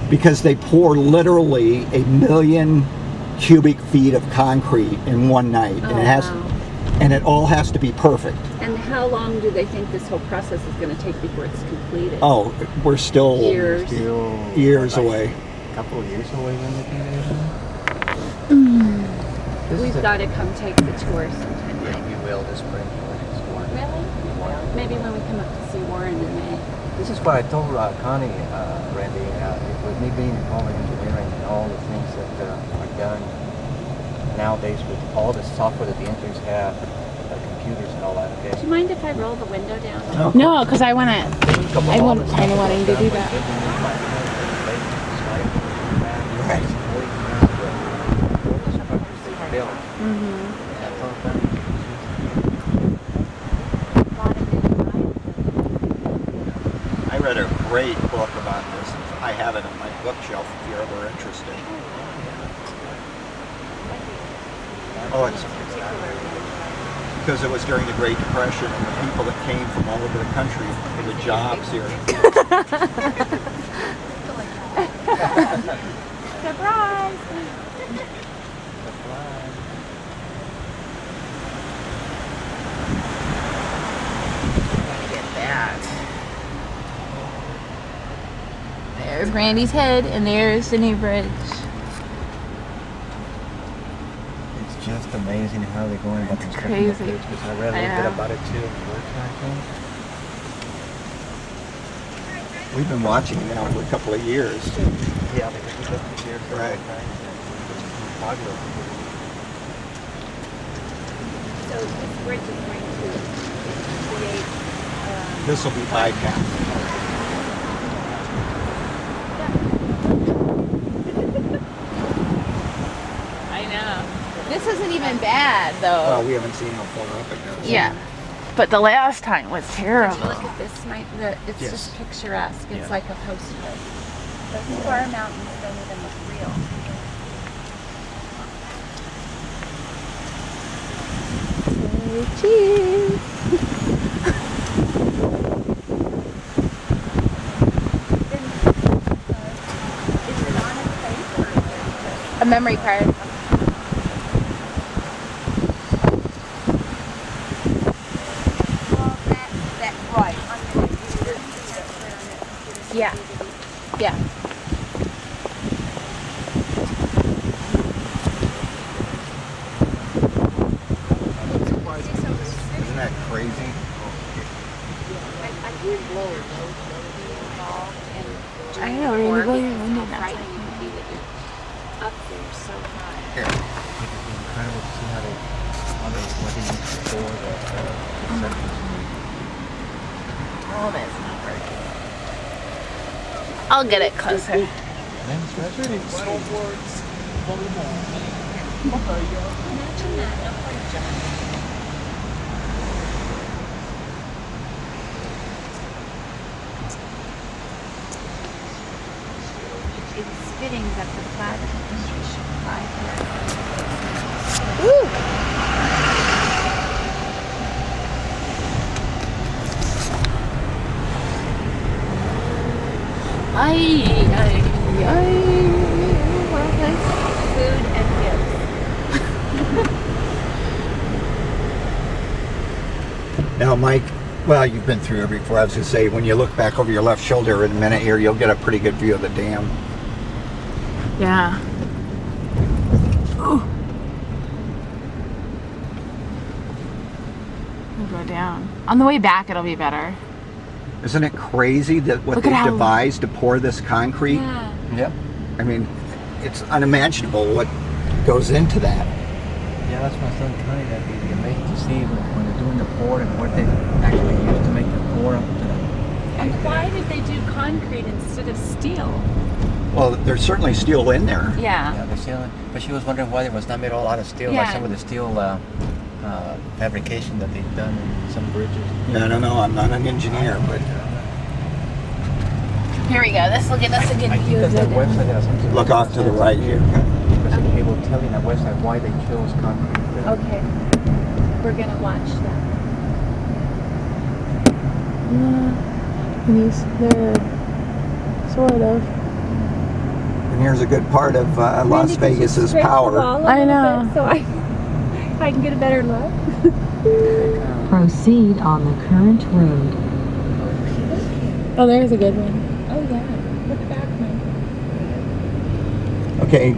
because they pour literally 1 million cubic feet of concrete in one night, and it all has to be perfect. And how long do they think this whole process is going to take before it's completed? Oh, we're still years away. A couple of years away when they can We've got to come take the tour sometime. Yeah, we will this spring. Really? Maybe when we come up to see Warren in May. This is what I told Connie, Randy, with me being involved in engineering and all the things that are done nowadays with all the software that the engineers have, computers and all that. Okay? Do you mind if I roll the window down? No, because I kind of wanting to do that. Right. I read a great book about this. I have it on my bookshelf if you're ever interested. Oh, it's because it was during the Great Depression, and the people that came from all over the country for the jobs here. Surprise! Get that. There's Randy's head, and there's the new bridge. It's just amazing how they're going about constructing the bridge, because I read a little bit about it too. We've been watching it now for a couple of years. Yeah, because we lived here for right. So this bridge is going to create... This will be bypassed. I know. This isn't even bad, though. Oh, we haven't seen how far up it goes. Yeah. But the last time was terrible. Look at this, it's just picturesque. It's like a postcard. Those far mountains don't even look real. Cheese. Is it on its face or is it just... A memory card. Yeah. Yeah. Isn't that crazy? I hear blowers be involved in I know, really work. blow your window How now. frightening it would be that you're up there so high. Here. It's incredible to see how they what they use to store the sections. Oh, that's not working. I'll get it closer. Then it's pretty Imagine that. No point, John. It's fitting that the flag of the country should fly here. Woo! Food and gifts. Now, Mike, well, you've been through it before. I was going to say, when you look back over your left shoulder in a minute here, you'll get a pretty good view of the dam. Yeah. Ooh. We'll go down. On the way back, it'll be better. Isn't it crazy that what Look at they've how- devised to pour this concrete? Yeah. Yep. I mean, it's unimaginable what goes into that. Yeah, that's my son Connie. That'd be amazing to see when they're doing the pour and what they actually use to make the pour up to the. And why did they do concrete instead of steel? Well, there's certainly steel in there. Yeah. Yeah, the steel. But she was wondering why it was not made all out of steel, like some of the steel fabrication that they've done in some bridges. I don't know. I'm not an engineer, but Here we go. This will get us a good I think view of that the website has something. look off to the right here. Because it will tell you on that website why they chose concrete. Okay. We're going to watch that. He's there, sort of. here's a good part of Las Randy, could you Vegas's scrape the power. wall a I little know. bit so I can get a better look. Proceed on the current road. Oh, there's a good one. Oh yeah, look back, man. Okay,